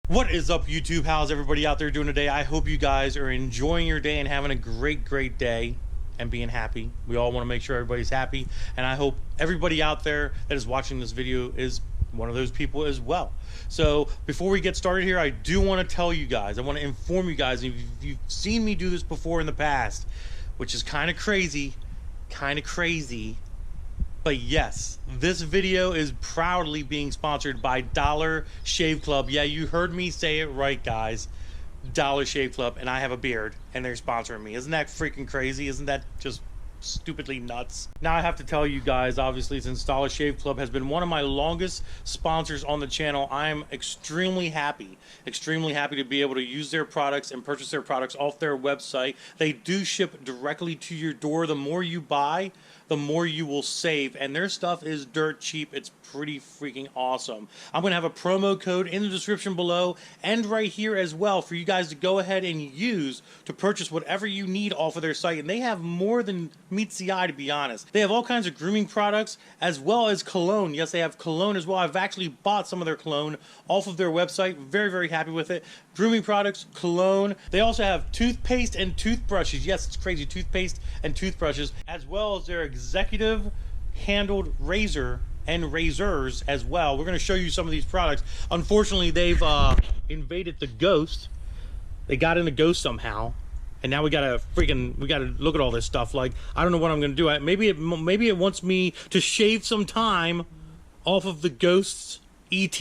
What is up, YouTube? How's everybody out there doing today? I hope you guys are enjoying your day and having a great day and being happy. We all want to make sure everybody's happy, and I hope everybody out there that is watching this video is one of those people as well. So before we get started here, I do want to tell you guys, I want to inform you guys, if you've seen me do this before in the past, which is kind of crazy, but yes, this video is proudly being sponsored by Dollar Shave Club. Yeah, you heard me say it right, guys. Dollar Shave Club, and I have a beard, and they're sponsoring me. Isn't that freaking crazy? Isn't that just stupidly nuts? Now I have to tell you guys, obviously, since Dollar Shave Club has been one of my longest sponsors on the channel, I'm extremely happy to be able to use their products and purchase their products off their website. They do ship directly to your door. The more you buy, the more you will save, and their stuff is dirt cheap. It's pretty freaking awesome. I'm gonna have a promo code in the description below and right here as well for you guys to go ahead and use to purchase whatever you need off of their site. And they have more than meets the eye, to be honest. They have all kinds of grooming products as well as cologne. Yes, they have cologne as well. I've actually bought some of their cologne off of their website. Very happy with it. Grooming products, cologne. They also have toothpaste and toothbrushes. Yes, it's crazy. Toothpaste and toothbrushes, as well as their executive handled razor and razors as well. We're going to show you some of these products. Unfortunately, they've invaded the Ghost. They got in the Ghost somehow, and now we gotta look at all this stuff. Like, I don't know what I'm going to do. Maybe it wants me to shave some time off of the Ghost's ET,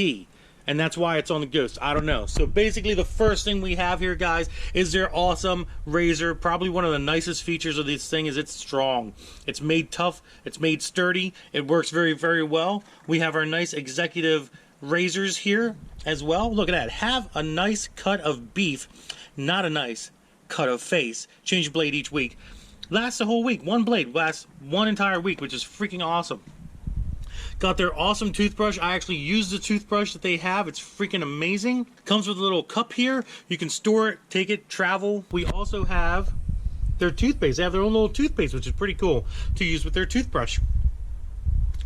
and that's why it's on the Ghost. I don't know. So basically, the first thing we have here, guys, is their awesome razor. Probably one of the nicest features of this thing is it's strong. It's made tough. It's made sturdy. It works very well. We have our nice executive razors here as well. Look at that. Have a nice cut of beef, not a nice cut of face. Change blade each week. Lasts a whole week. One blade lasts one entire week, which is freaking awesome. Got their awesome toothbrush. I actually use the toothbrush that they have. It's freaking amazing. Comes with a little cup here. You can store it, take it, travel. We also have their toothpaste. They have their own little toothpaste, which is pretty cool to use with their toothbrush.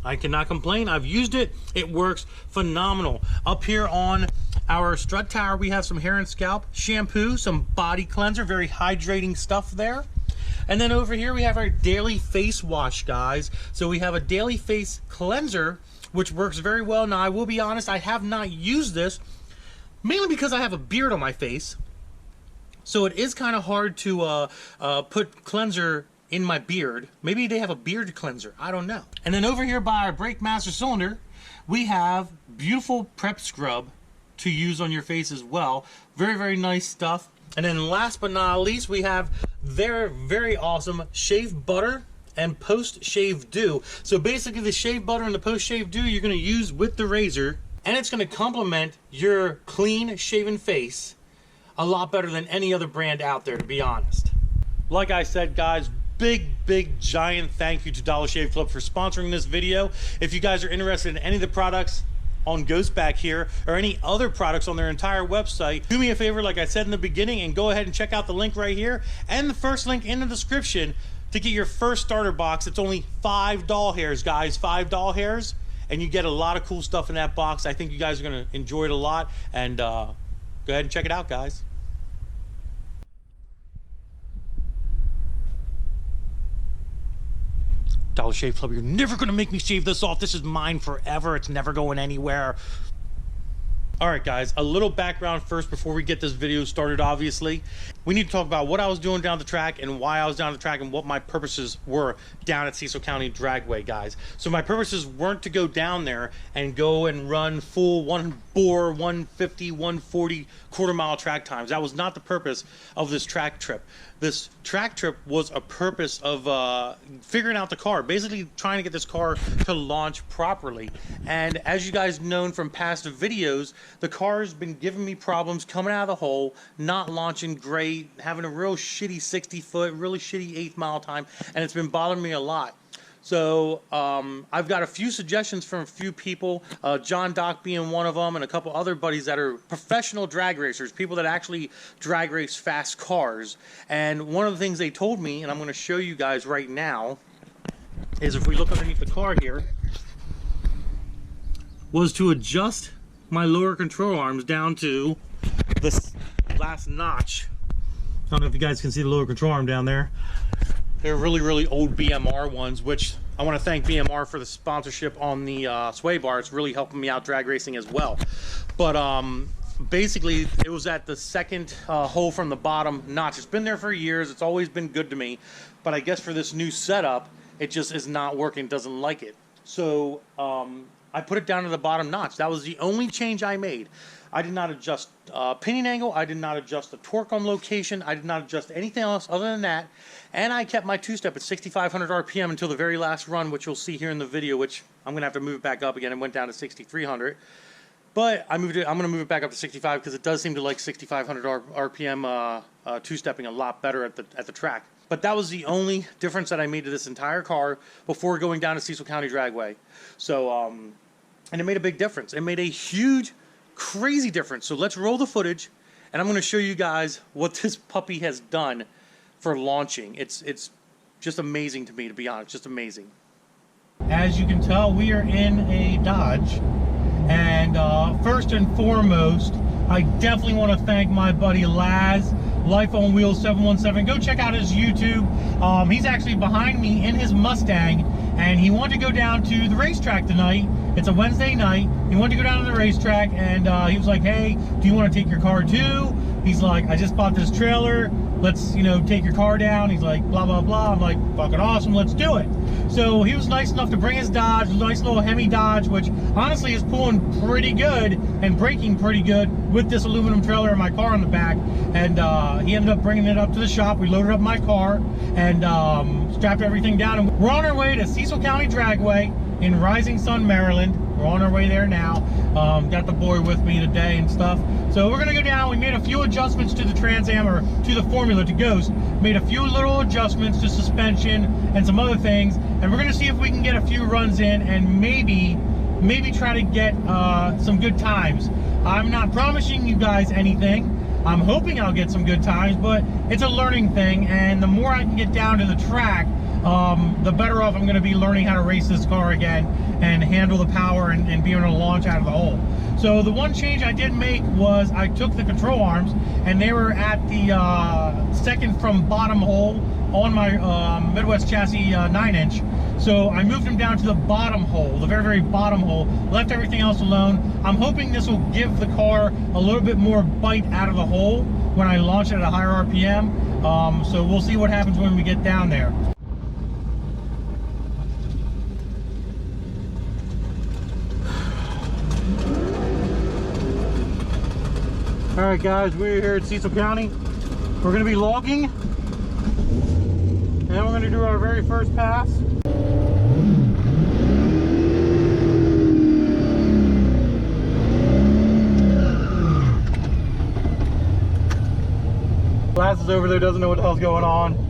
I cannot complain. I've used it. It works phenomenal. Up here on our strut tower, we have some hair and scalp shampoo, some body cleanser, very hydrating stuff there. And then over here we have our daily face wash, guys. So we have a daily face cleanser, which works very well. Now, I will be honest, I have not used this, mainly because I have a beard on my face. So it is kind of hard to put cleanser in my beard. Maybe they have a beard cleanser. I don't know. And then over here by our brake master cylinder, we have beautiful prep scrub to use on your face as well. Very nice stuff. And then last but not least, we have their very awesome shave butter and post shave dew. So basically, the shave butter and the post shave dew you're going to use with the razor, and it's going to complement your clean shaven face a lot better than any other brand out there, to be honest. Like I said, guys, big giant thank you to Dollar Shave Club for sponsoring this video. If you guys are interested in any of the products on Ghost back here or any other products on their entire website, do me a favor, like I said in the beginning, and go ahead and check out the link right here and the first link in the description to get your first starter box. It's only 5 doll hairs, guys, 5 doll hairs, and you get a lot of cool stuff in that box. I think you guys are going to enjoy it a lot, and go ahead and check it out, guys. Dollar Shave Club, you're never gonna make me shave this off. This is mine forever. It's never going anywhere. All right, guys, a little background first before we get this video started. Obviously, we need to talk about what I was doing down the track and why I was down the track and what my purposes were down at Cecil County Dragway, guys. So my purposes weren't to go down there and go and run full 1-bore, 150, 140 quarter-mile track times. That was not the purpose of this track trip. This track trip was a purpose of figuring out the car, basically trying to get this car to launch properly. And as you guys known from past videos, the car's been giving me problems coming out of the hole, not launching great, having a real shitty 60-foot, really shitty 8th mile time, and it's been bothering me a lot. So I've got a few suggestions from a few people, John Dock being one of them, and a couple other buddies that are professional drag racers, people that actually drag race fast cars. And one of the things they told me, and I'm going to show you guys right now, is if we look underneath the car here, was to adjust my lower control arms down to this last notch. I don't know if you guys can see the lower control arm down there. They're really old BMR ones, which I want to thank BMR for the sponsorship on the sway bar. It's really helping me out drag racing as well. But basically, it was at the second hole from the bottom notch. It's been there for years. It's always been good to me. But I guess for this new setup, it just is not working, doesn't like it. So I put it down to the bottom notch. That was the only change I made. I did not adjust pinion angle. I did not adjust the torque on location. I did not adjust anything else other than that. And I kept my two-step at 6,500 RPM until the very last run, which you'll see here in the video, which I'm going to have to move it back up again. It went down to 6,300. But I'm going to move it back up to 65 because it does seem to like 6,500 RPM two-stepping a lot better at the track. But that was the only difference that I made to this entire car before going down to Cecil County Dragway. So, and it made a big difference. It made a huge, crazy difference. So let's roll the footage, and I'm going to show you guys what this puppy has done for launching. It's just amazing to me, to be honest, just amazing. As you can tell, we are in a Dodge, and first and foremost, I definitely want to thank my buddy Laz, Life on Wheels 717. Go check out his YouTube. He's actually behind me in his Mustang, and he wanted to go down to the racetrack tonight. It's a Wednesday night. He wanted to go down to the racetrack, and he was like, hey, do you want to take your car too? He's like, I just bought this trailer. Let's, you know, take your car down. He's like, blah, blah, blah. I'm like, fucking awesome. Let's do it. So he was nice enough to bring his Dodge, a nice little Hemi Dodge, which honestly is pulling pretty good and braking pretty good with this aluminum trailer and my car on the back. And he ended up bringing it up to the shop. We loaded up my car and strapped everything down. And we're on our way to Cecil County Dragway in Rising Sun, Maryland. We're on our way there now. Got the boy with me today and stuff. So we're gonna go down. We made a few adjustments to the Trans Am, or to the formula, to Ghost. Made a few little adjustments to suspension and some other things. And we're gonna see if we can get a few runs in and maybe try to get some good times. I'm not promising you guys anything. I'm hoping I'll get some good times, but it's a learning thing. And the more I can get down to the track, the better off I'm going to be learning how to race this car again and handle the power and be able to launch out of the hole. So the one change I did make was I took the control arms, and they were at the second from bottom hole on my Midwest chassis 9-inch. So I moved them down to the bottom hole, the very bottom hole, left everything else alone. I'm hoping this will give the car a little bit more bite out of the hole when I launch it at a higher RPM. So we'll see what happens when we get down there. All right, guys, we're here at Cecil County. We're going to be logging, and we're going to do our very first pass. Glass is over there, doesn't know what the hell's going on.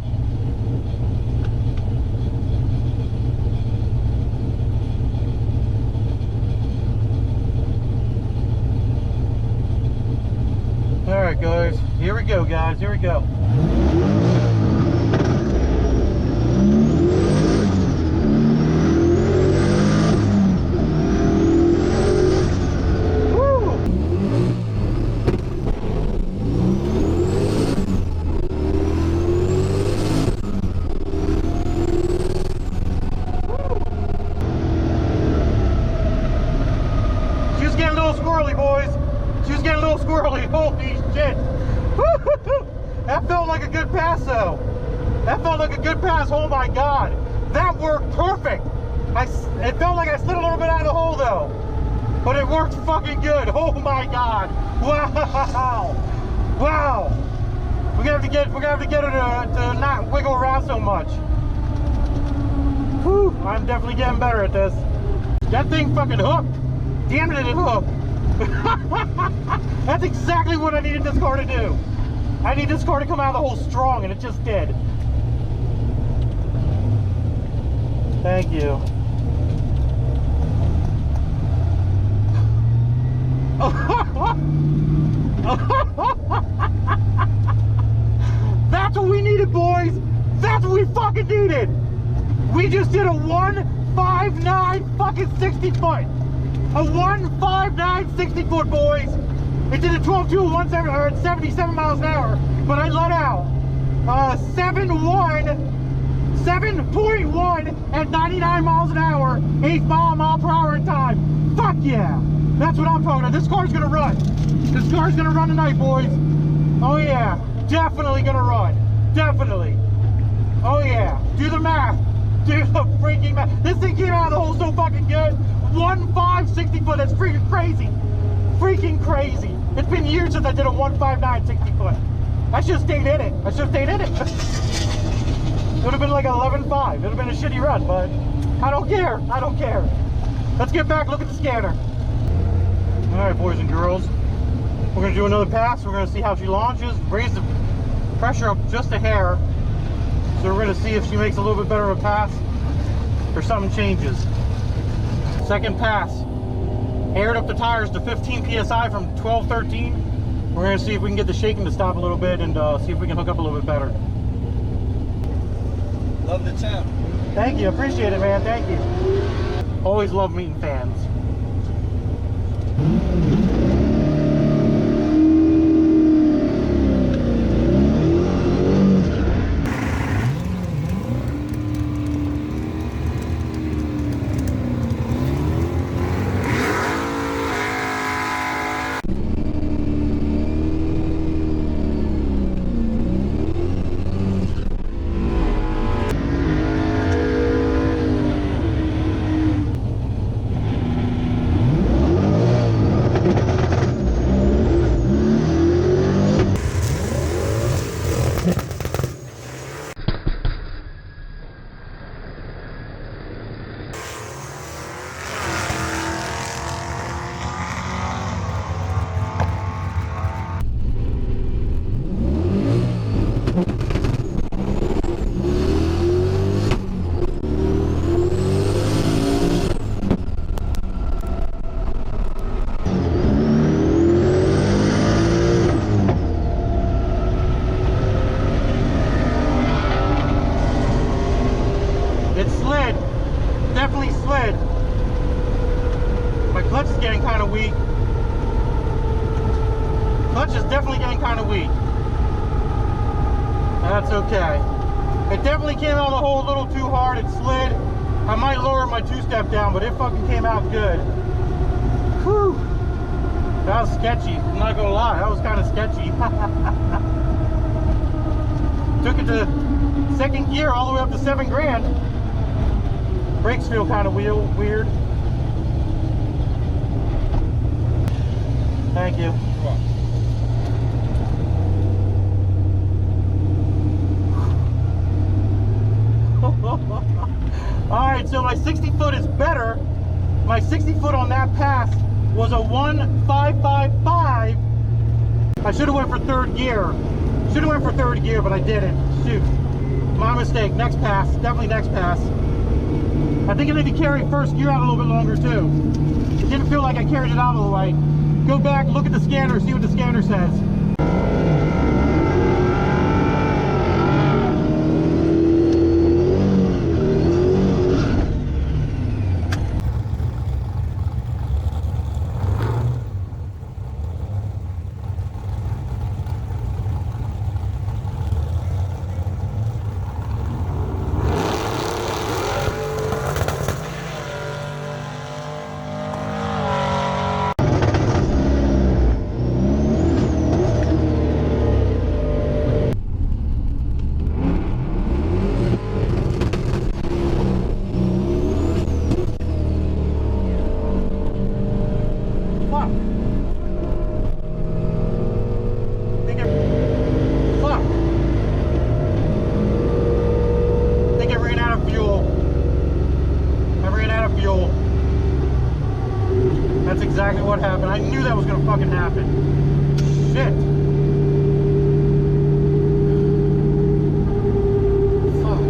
Alright guys, here we go guys, here we go. Woo! She was getting a little squirrely, boys. She was getting a little squirrely. Holy shit. That felt like a good pass though. That felt like a good pass. Oh my god. That worked perfect. It felt like I slid a little bit out of the hole though. But it worked fucking good. Oh my god. Wow. Wow. We're gonna have to get her to not wiggle around so much. Whew. I'm definitely getting better at this. That thing fucking hooked. Damn it, it hooked. That's exactly what I needed this car to do. I need this car to come out of the hole strong, and it just did. Thank you. That's what we needed, boys. That's what we fucking needed. We just did a 159 fucking 60 foot. A 159 60 foot, boys. It did a 12.2 at 77 miles an hour, but I let out 7.1 at 99 miles an hour, 8 mile per hour in time. Fuck yeah, that's what I'm talking about. This car's gonna run. This car's gonna run tonight, boys. Oh yeah, definitely gonna run. Definitely. Oh yeah, do the math. Do the freaking math. This thing came out of the hole so fucking good. 1.5 60 foot, that's freaking crazy. Freaking crazy. It's been years since I did a 159 60 foot. I should have stayed in it. I should have stayed in it. It would have been like 11.5. It would have been a shitty run, but I don't care. I don't care. Let's get back, look at the scanner. All right, boys and girls. We're gonna do another pass. We're gonna see how she launches, raise the pressure up just a hair. So we're gonna see if she makes a little bit better of a pass or something changes. Second pass. Aired up the tires to 15 PSI from 12, 13. We're gonna see if we can get the shaking to stop a little bit and see if we can hook up a little bit better. Love the tap. Thank you, appreciate it, man, thank you. Always love meeting fans. That's okay. It definitely came out of the hole a little too hard. It slid. I might lower my two-step down, but it fucking came out good. Whew. That was sketchy. I'm not gonna lie, that was kind of sketchy. Took it to second gear all the way up to 7 grand. Brakes feel kind of weird. Thank you. Alright, so my 60 foot is better. My 60 foot on that pass was a 1.555. I should have went for third gear. Should have went for third gear, but I didn't. Shoot. My mistake. Next pass. Definitely next pass. I think I need to carry first gear out a little bit longer too. It didn't feel like I carried it out all the way. Go back, look at the scanner, see what the scanner says. Exactly what happened. I knew that was gonna fucking happen. Shit. Fuck.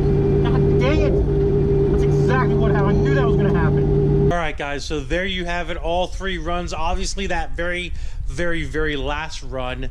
God dang it. That's exactly what happened. I knew that was gonna happen. Alright guys, so there you have it. All 3 runs. Obviously that very last run,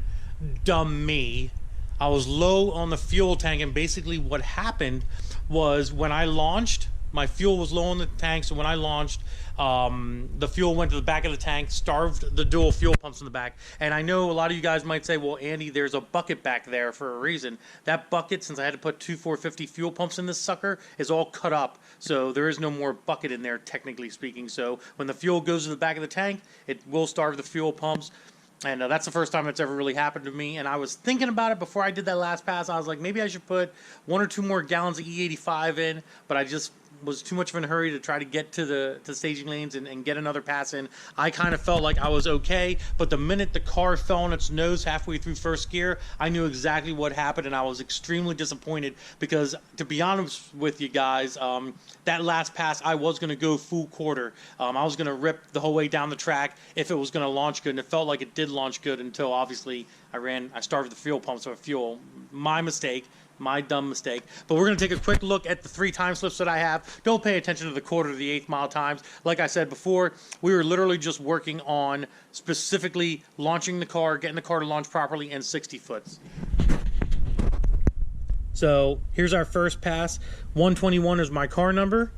dumb me. I was low on the fuel tank, and basically what happened was when I launched, my fuel was low in the tank, so when I launched, the fuel went to the back of the tank, starved the dual fuel pumps in the back. And I know a lot of you guys might say, well, Andy, there's a bucket back there for a reason. That bucket, since I had to put two 450 fuel pumps in this sucker, is all cut up. So there is no more bucket in there, technically speaking. So when the fuel goes to the back of the tank, it will starve the fuel pumps. And that's the first time it's ever really happened to me. And I was thinking about it before I did that last pass. I was like, maybe I should put 1 or 2 more gallons of E85 in, but I just was too much of a hurry to try to get to the staging lanes and get another pass in. I kind of felt like I was okay, but the minute the car fell on its nose halfway through first gear, I knew exactly what happened, and I was extremely disappointed because, to be honest with you guys, that last pass I was going to go full quarter. I was going to rip the whole way down the track if it was going to launch good, and it felt like it did launch good until obviously I starved the fuel pumps of fuel. My mistake. My dumb mistake. But we're going to take a quick look at the 3 time slips that I have. Don't pay attention to the quarter to the 1/8 mile times. Like I said before, we were literally just working on specifically launching the car, getting the car to launch properly, and 60 foots. So here's our first pass. 121 is my car number.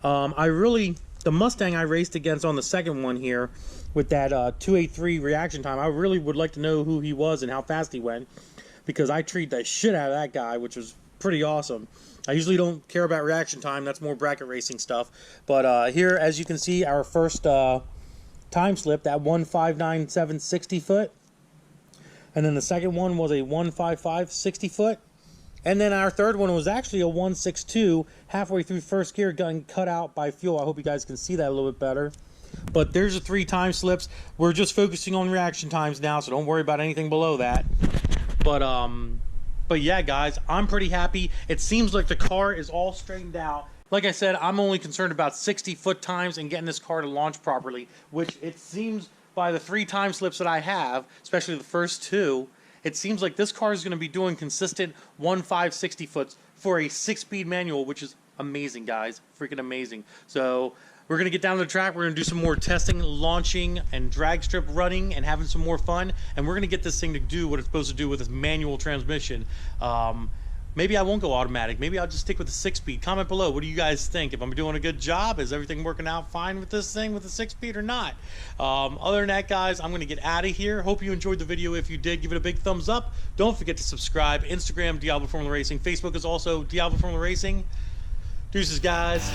The Mustang I raced against on the second one here with that 283 reaction time, I really would like to know who he was and how fast he went, because I treat the shit out of that guy, which was pretty awesome. I usually don't care about reaction time. That's more bracket racing stuff. But here, as you can see, our first time slip, that 1:5.97 60 foot. And then the second one was a 1:5.5 60 foot. And then our third one was actually a 1:6.2 halfway through first gear, getting cut out by fuel. I hope you guys can see that a little bit better. But there's the 3 time slips. We're just focusing on reaction times now, so don't worry about anything below that. But yeah, guys, I'm pretty happy. It seems like the car is all straightened out. Like I said, I'm only concerned about 60 foot times and getting this car to launch properly, which it seems by the 3 time slips that I have, especially the first 2, it seems like this car is going to be doing consistent 1.5 60 foots for a 6-speed manual, which is amazing, guys. Freaking amazing. So we're going to get down to the track. We're going to do some more testing, launching, and drag strip running, and having some more fun. And we're going to get this thing to do what it's supposed to do with this manual transmission. Maybe I won't go automatic. Maybe I'll just stick with the 6-speed. Comment below. What do you guys think? If I'm doing a good job, is everything working out fine with this thing with the 6-speed or not? Other than that, guys, I'm going to get out of here. Hope you enjoyed the video. If you did, give it a big thumbs up. Don't forget to subscribe. Instagram, Diablo Formula Racing. Facebook is also Diablo Formula Racing. Deuces, guys.